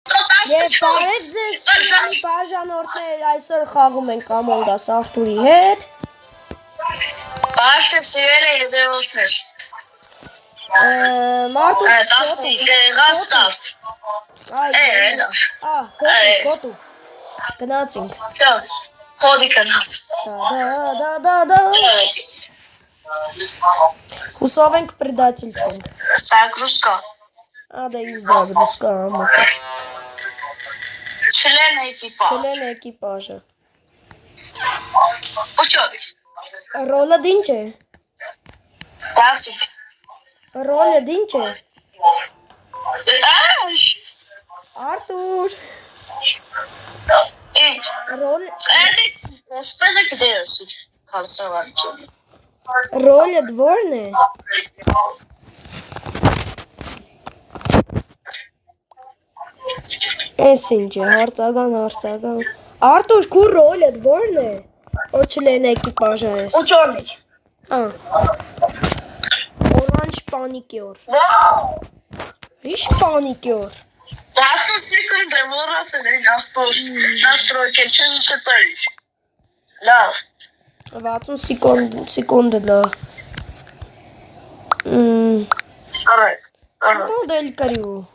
Եվ բարև ձեզ սիրելի բաժանորդներ, այսօր խաղում ենք Among Us Արթուրի հետ։ Բարև սիրելի հետևորդներ։ Մարտուս 15 դեղաստավ։ Գոտու։ Գնացինք։ Հոդի գնաց։ Հուսով ենք предатель չենք։ Загрузка. Да и загрузка, амука. Член экипажа. Член экипажа. Учёбись. Ролը դինչ է։ Դասիկ։ Ռոլը դինչ է։ Աշ։ Արտուր։ Ռոլ։ Ոսպես է գտես։ Հասարակություն։ Ռոլը դորն է։ Էս ինչ է, հարցական։ Արտուր, քու ռոլը դորն է։ Որ չլեն էկիպաժը ես։ Учёбись. Orange panikyor. Hiç panikyor. 20 секунд demorase de настройки читаешь. Да. 20 секунды, да. Модель корю.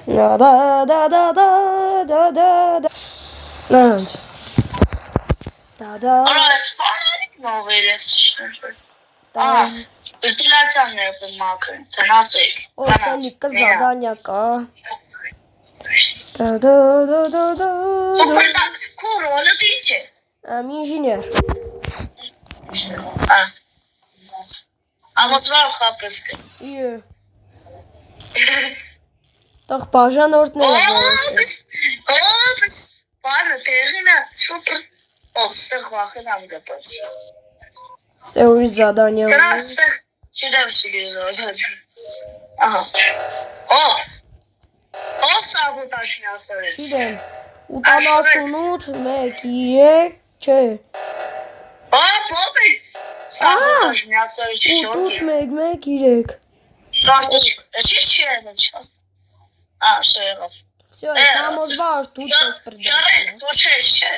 Да. Да. Новый лес. Вентиляционные подмакры. Тенасик. Останика заданяка. Да. Курола дичи. Инженер. А мозгал хапрыска. Так բաժանորդները Ладно, Терина, супер. Всех вахынам гапать. Ստեյուրի задание ունի։ Красных сюда задание. Ահա։ О սաբոտաժ միացրեց։ Գիտեմ։ 88 1 3 չէ։ Փոփեք։ Սաբոտաժ միացրեց 8 1 3 Практически. Չի չես։ Все, եղավ։ Всё, самозвар тут ես предатель։ Ոչ չէ։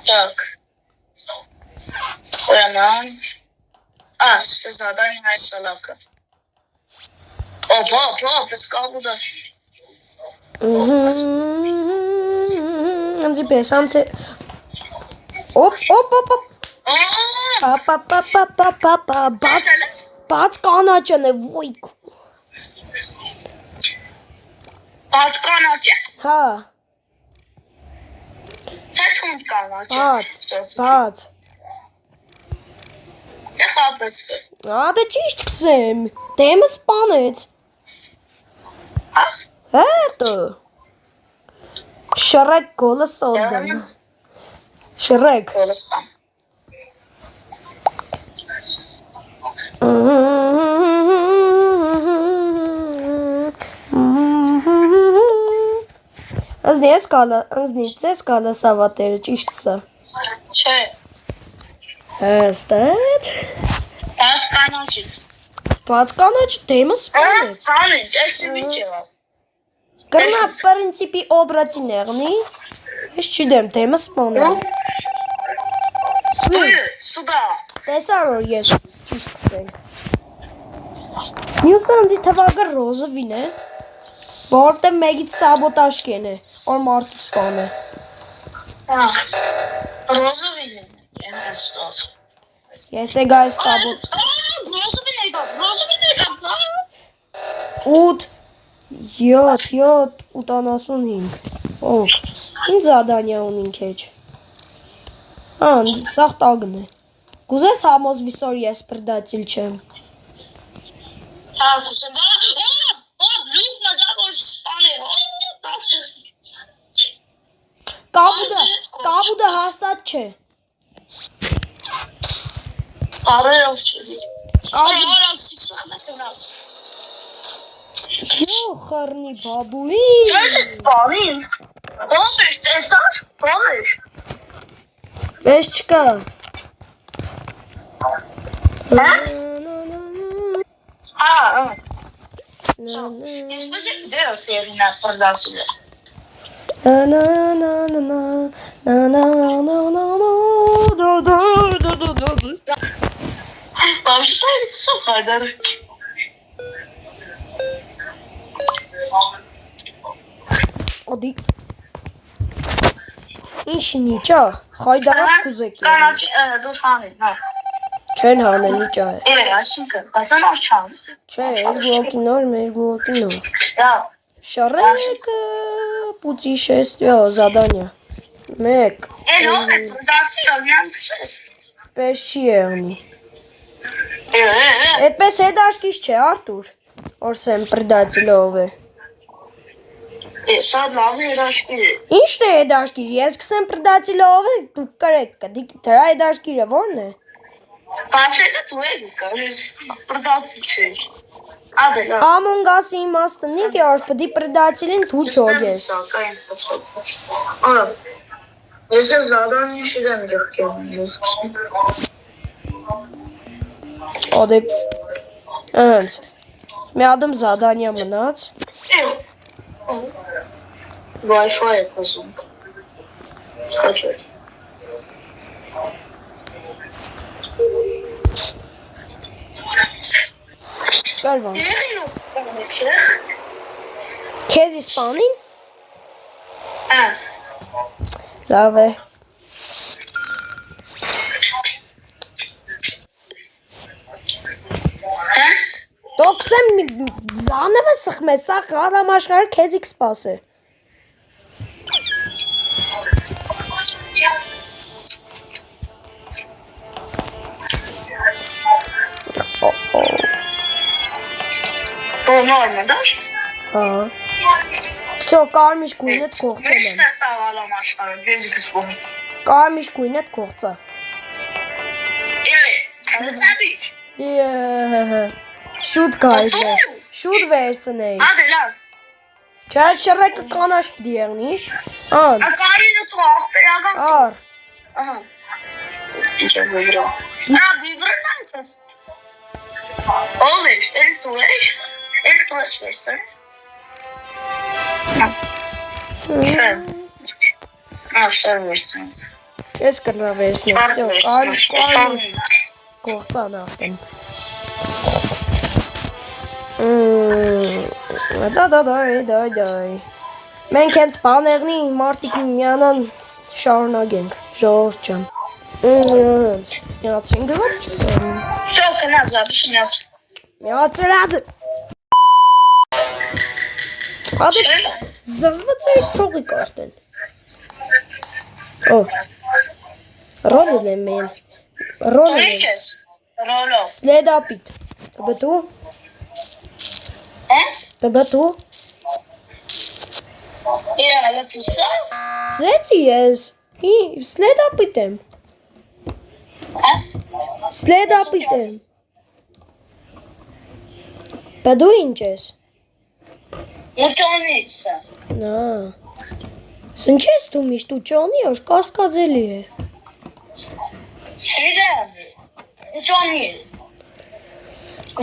Так. Ой, задание на салака. Опа, пускай буду. Теперь сам ты. Оп. Па. Бац կանաչն է, ոյք։ Բաց կանաչ։ Հա։ Թե թունդ կանաչ։ Բաց։ Եղապես։ Դե ճիշտ կսեմ։ Դեմը սպանեց։ Հետո։ Շրեք գոլը սոդան։ Շրեք։ Գոլը սպան։ Անձնից կալը սավատերը, ճիշտ սա։ Չէ։ Հստատ։ Բաց կանաչից։ Բաց կանաչ դեմը սպանեց։ Հանիչ, ես ինչ եղավ։ Կրնա պրինցիպի օբրատի նեղնի, ես չիդեմ դեմը սպանել։ Սուդա։ Տեսա որ ես ճիշտ կսենք։ Մյուսը անձի թվագը ռոզովին է, որովհետև մեկից սաբոտաժ կեն է, որ մարդու սպան է։ Ռոզովին է, Ես է գայս սաբոտ։ Ռոզովին եկավ։ 8 7 85 Ով, ինչ զադանյա ունինք էջ։ Սաղ տագն է։ Կուզես համոզվիս որ ես պրդատիլ չեմ։ Կաբուդը հասած չէ։ Արելով չդի։ Յո խառնի բաբուի։ Ես սպանին։ Ո՞վ է տեսար։ Ո՞վ է։ Պես չկա։ Ինչպես է դեր թերնա պրդացիլը։ Բաշտայր սոխադար։ Ադի Ինչն իջա, խայդարակ կուզեք է։ Կանաչ դուս հանին, նա։ Չեն հանեն իջա է։ Այսինքն, այսան աչան։ Չէ, երկու նոր, երկու նոր։ Да. Շարեկը путешествие задание։ 1 Էլո, դասի օրյանքս։ Պես չի եղնի։ Այդպես հետաշկիչ չէ, Արտուր։ Օրսեմ պրդացիլով է։ Սա լավ երաշկիր է։ Ինչն է հետաշկիր, ես կսեմ պրդացիլով է, դու կրեք կդիկ, դրա հետաշկիրը որն է։ Բասետը դու է կարես պրդացի չեր։ Ադելա։ Ամոնգ ասի իմաստն ինք է, որ պդի պրդացիլին դու չոգես։ Արա, ես է զադանի շիրեմ եղկեմ։ Ադեպ, ընց, մի ադմ զադանյա մնաց։ Wi-Fi է կզում։ Հաչեր։ Կարվան։ Եղին ու սպան է չեղ։ Քեզի սպանին։ Լավ է։ Դոքսեմ զանևը սխմե, սա խարամաշխարը քեզի կսպաս է։ Նորմը դաշ։ Հա։ Всё, կարմիր գույնդ կողծել եմ։ Մեծ է սավալամ աշխարը, ձեզի կսպոնս։ Կարմիր գույնդ կողծա։ Էլե, Շուտ գայր է։ Շուտ վերցնեի։ Ադելար։ Չէ, շրեկը կանաշ պդի եղնիշ։ Ան։ Ակարինը թողտերական։ Ար։ Ահա։ Ինչ է վիբրո։ Վիբրոն այնպես։ Ովեր, էլ դու ես։ Էլ դու ես վերցրել։ Շեր վերցրել։ Ես կնա վերցնեմ։ Всё, կարմիր կողծան արդեն։ Դա։ Մենք հենց բաներնի մարտիկ միանան շարունակենք, ժողովուրդ ջան։ Միացրին գլոքս։ Շո կնաց, ապշնաց։ Միացրած։ Ադե զզված է թողի կարտեն։ Օ։ Ռոլն է մեն։ Ռոլն է։ Ինչ ես։ Ռոլո։ Следопит. Быту? Быту? Я летиса. Сети есть. И следопитем. Следопитем. Быду инчес. Մտոնիցը։ Na. Սնչես դու միշտ ու ճանի որ կասկածելի է։ Սիրեմ։ Մտոնի։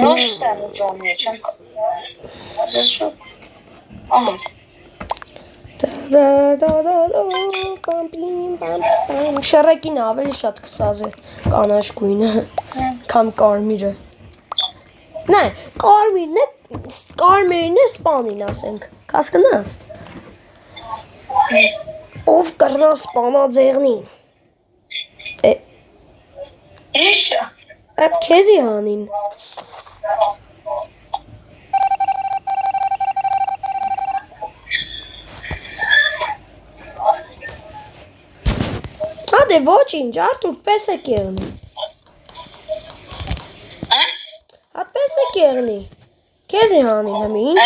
Նորսը մտոնի չեմ։ Ասես։ Ահա։ Պամ շարեկին ավելի շատ կսազ է կանաչ գույնը քան կարմիրը։ Նայ, կարմիրն է սպանին ասենք։ Կասկնաս։ Ով կռնա սպանաձեղնի։ Ինչա։ Ապ քեզի հանին։ Ադե ոչինչ, Արտուր պես է կեղնի։ Ատպես է կեղնի։ Քեզի հանին հմի ինչ է։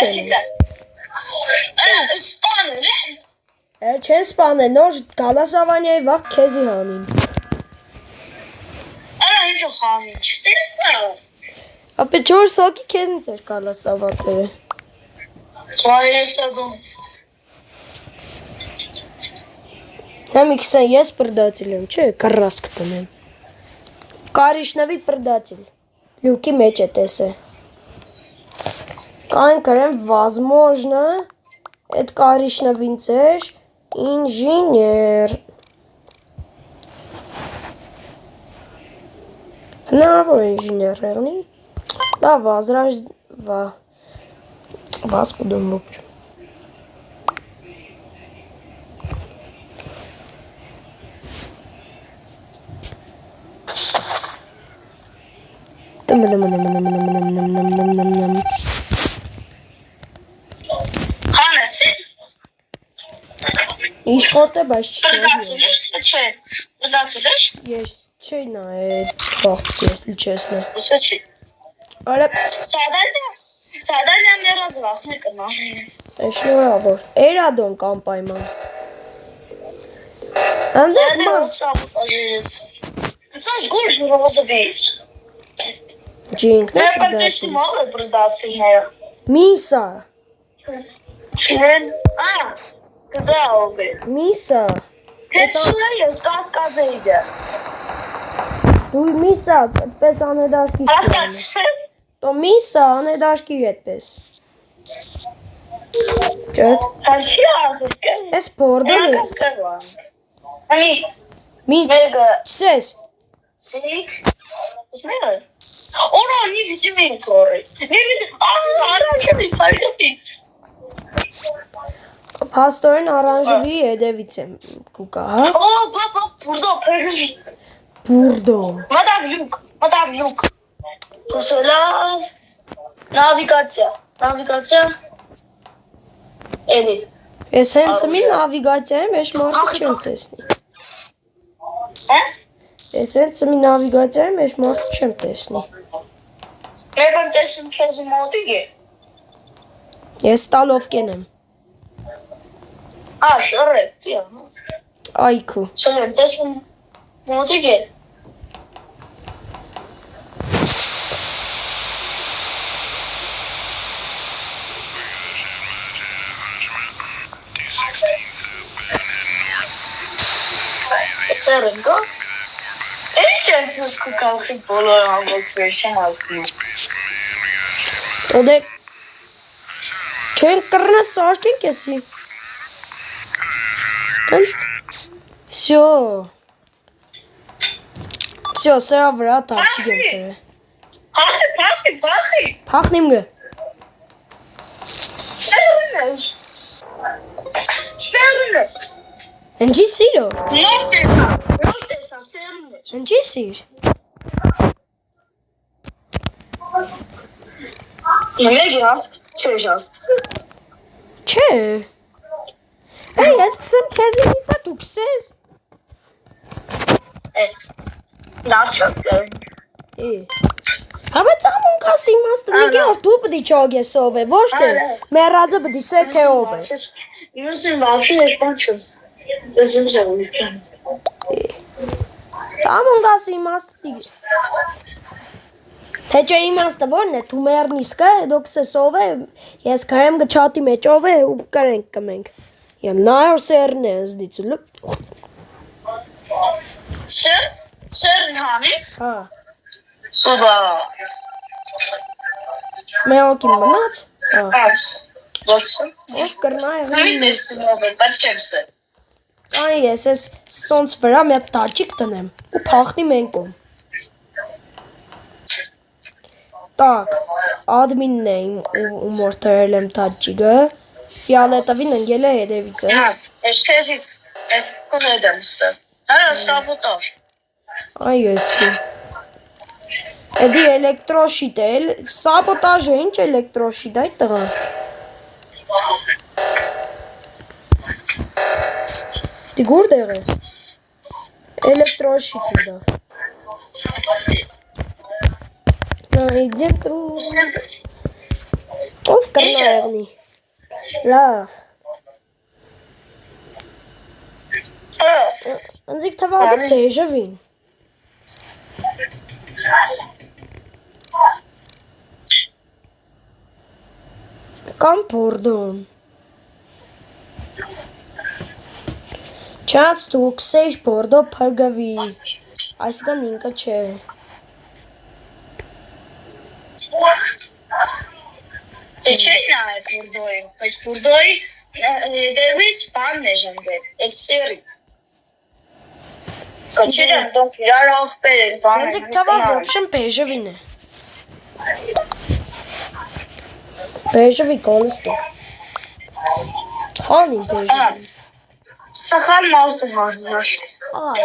Սպանել է։ Չեն սպանել, նոր գալասավանյայի վաղ քեզի հանին։ Ինչ խամի, չտեսա։ Ապե 4 հոգի քեզնից էր գալասավատերը։ Ծայրեսա դոնց։ Համիքսան ես պրդացիլ եմ, չէ, կռասկ տնեմ։ Կարիշնավի պրդացիլ։ Люки մեջ է տեսե։ Կան возможно, это, конечно, винцеж, инженер. Հնարավոր ինժեներերնի։ Դա Վասկուդում ողջ։ Հանեցի։ Իշխորտ է, բայց չի։ Բրդացել ես, թե չէ։ Բրդացել ես։ Ես չի նայել վաղ, если честно։ Ոսը չի։ Արա, Սադալյան դերած վախն է կնահել։ շնորհավոր։ Էրադոն կամ պայման։ Անդեղ ման։ Սաբոտաժից։ Ցած գուշ ռոզովից։ Ջինքն է Մեր պատեսի մալը բրդացիները։ Միսա։ Չեն, կդա ով է։ Միսա։ Հետսուը ես կասկազեիդը։ Դու միսա, պես անեդաշկի Ահտացը։ То միսա, անեդաշկի հետպես։ Ճետ։ Հաշի աղուկը։ Ես պորդոն է։ Անի, Մերգը։ Չես։ Սիկ։ Մերը։ Օրա նի վիճիմի թորի։ Առաջի փայլի։ Փաստորեն արանժվի հետևից եմ կուկա, հա։ Պապա, բուրդո փերի։ Բուրդո։ Մադամ լուկ։ Ուսոլավ։ Նավիգացիա։ Էլի։ Ես հենց մի նավիգացիա եմ, ես մարդը չեմ տեսնի։ Հա։ Ես հենց մի նավիգացիա եմ, ես մարդը չեմ տեսնի։ Մեկը տեսնում քեզ մոտիկ է։ Ես տալովկեն եմ։ Շռե, տիա։ Այքու։ Շռե, տեսնում մոտիկ է։ Սերնգա։ Ինչ ես սկսկալի բոլոր ամբողջ չեմ ասում։ Ոդե չեն կռնա սարքենք եսի։ Հենց Всё, սրա վրա տաճիկ եմ տրե։ Բախի։ Փախնիմ գը։ Սերնը։ Ընջի սիրո։ Նոր տեսա, սերնը։ Ընջի սիր։ Իմեգյաս, չեժաս։ Չէ։ Այ ես կսեմ քեզի միսա դու կսես։ Լաչակը։ Հավը ծամուն կասի իմաստը նիգի որ դու պդի չագես ով է, ոչ թե մերածը պդի սեք է ով է։ Իմասին բավշի ես պանչոս։ Ես ինչ եմ ուիքան։ Ծամուն կասի իմաստը դիգի։ Թե չէ իմաստը որն է, դու մերնիս կը, դու կսես ով է, ես կրեմ գչատի մեջ ով է ու կրենք կմենք։ Եմ նայոր սերն է զդիցը լպ։ Սերն հանի։ Հա։ Սուբա։ Մեոքին մնաց։ Հա։ Ոքսը։ Ով կրնա Նույն տեսնում ով է, բայց չեմ սը։ Այ ես սոնց վրա մի հատ տաճիկ տնեմ ու փախնի մենքում։ Так, admin-ն է ում որ տրել եմ տաճիկը։ Ֆիալետովին ընկել է հետևից ես։ Հա, ես քեզի ես կոզեդեմ ստը։ Հա, սաբոտաժ։ Այ ես կու։ Էդի էլեկտրոշիտ է, սաբոտաժ է, ինչ էլեկտրոշիտ այդ տղան։ Դի գուր դեղ է։ Էլեկտրոշիտ է դա։ Իդեմ տրու։ Ով կրնա եղնի։ Լավ։ Ընձիկ թվադը պեժվին։ Կամ բորդոն։ Չած դու կսեյշ բորդո պրգավի։ Այսկան ինկը չէ։ չէի նայել բուրդոյին, բայց բուրդոյի դերվից բանն է ժնդել, այս սերի։ Կոչեր են, դոնք իրար աղբեր են, բան են։ Ոնց թվա ոբշն բեժևին է։ Բեժևի կոլստո։ Հանին բեժևին։ Սխալ մազդում հաննար։ Այ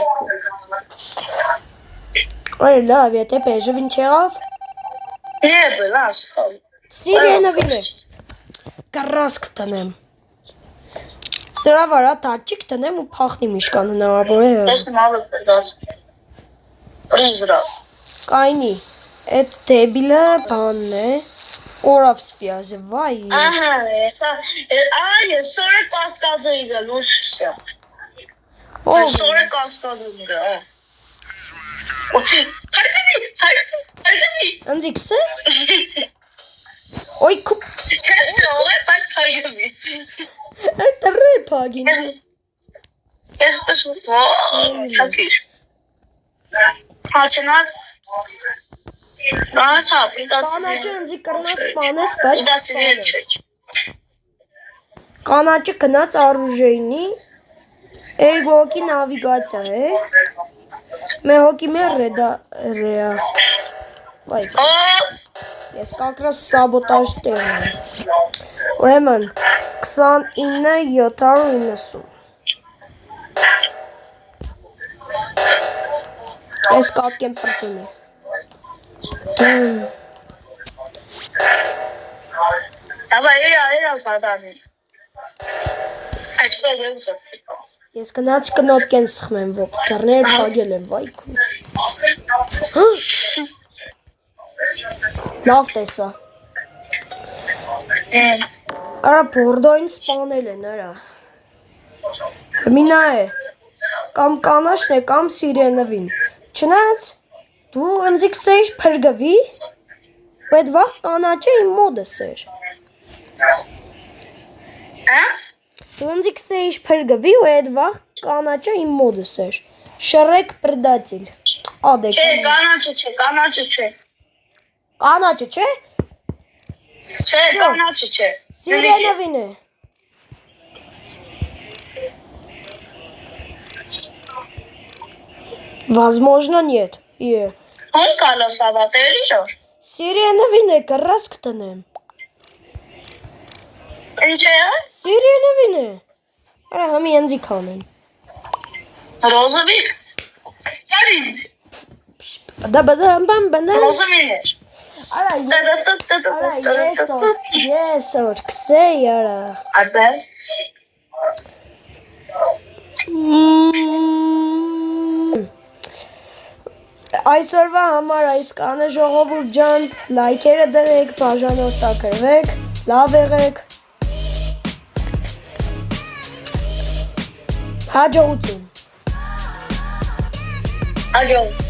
Այ լավ, եթե բեժևին չեղավ։ Է բլա սխալ։ Սիրենովին է։ Կարասկ տնեմ։ Սրա վրա տաճիկ տնեմ ու փախնի միշկան հնարավոր է։ Ես մալը պրդաց։ Պրիզրա։ Կայնի, այդ դեբիլը բանն է, կորավ սվյազը, վայ ես։ Ահա, ես սորը կասկազը իգա, լուշկսյա։ Սորը կասկազը իգա, Թարգմի։ Անձիկ սես։ Ոյ կուպ։ Չես ողը, պաս թարգմի։ Այդ ռեպագին։ Ես պսում, չակիր։ Հաչնած, նաս հապ, Կանաճը անձիկ կրնաս պանես, բայց իդասիվիել չեչ։ Կանաճը կնաց արուժեյնի, երկու հոգի նավիգացիա է, մեր հոգի մեր ռեա, վայ, ես կակրաս սաբոտաժ տեղն եմ, ուրեմն, 29,790, ես կատկեմ պրծունի, դեմ, Աբա իրա սատանի։ Այսպես եմ զոհ։ ես կնաց կնոտկեն սխմեմ, ոգ, դրներ պագել եմ, վայ կու, լավ տեսա, արա բորդոյին սպանել են, արա, մինա է, կամ կանաշն է, կամ սիրենվին, չնայած, դու ընձիկ սեիր պրգվի, ու այդ վաղ կանաճը իմ մոդս էր, դու ընձիկ սեիր պրգվի, ու այդ վաղ կանաճը իմ մոդս էր, շրեք պրդատիլ, ադեք, Չէ, կանաչը չէ։ կանաճը չէ, Չէ, կանաչը չէ։ սիրենվին է, Возможно, нет. Он կալաս հավատել իժոր։ Սիրենվին է, կռասկ տնեմ։ Ինչ է։ Սիրենվին է։ Արա համի ենձիկ անեն։ Ռոզովիկ։ Ճարին։ Բադաբադամբամբանա։ Ռոզովին էր։ Արա ես որ կսեի արա։ Ադե։ Այսօրվա համար այս կանը ժողովուրդ ջան, լայքերը դրեք, բաժանորդագրվեք, լավ եղեք։ Հաջողություն։ Աջոց։